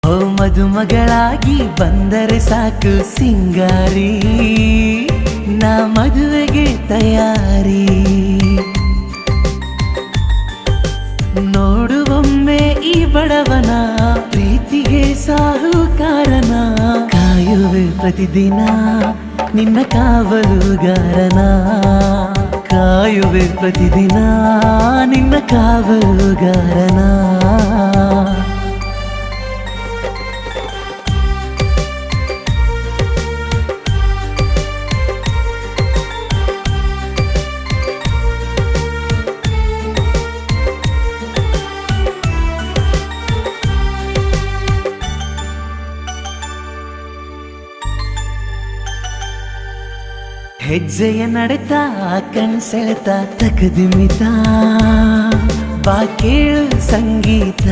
ಓ ಮದುಮಗಳಾಗಿ ಬಂದರೆ ಸಾಕು ಸಿಂಗಾರಿ, ನಾ ಮದುವೆಗೆ ತಯಾರಿ. ನೋಡುವೊಮ್ಮೆ ಈ ಬಡವನ, ಪ್ರೀತಿಗೆ ಸಾಹುಕಾರನ. ಕಾಯುವೆ ಪ್ರತಿದಿನ ನಿನ್ನ ಕಾವಲುಗಾರನ, ಕಾಯುವೆ ಪ್ರತಿದಿನ ನಿನ್ನ ಕಾವಲುಗಾರನ. ಹೆಜ್ಜೆಯ ನಡೆತಾ ಕಣ್ಸೆಳೆತ ತಕದಿಮಿತ, ಬಾ ಕೇಳು ಸಂಗೀತ.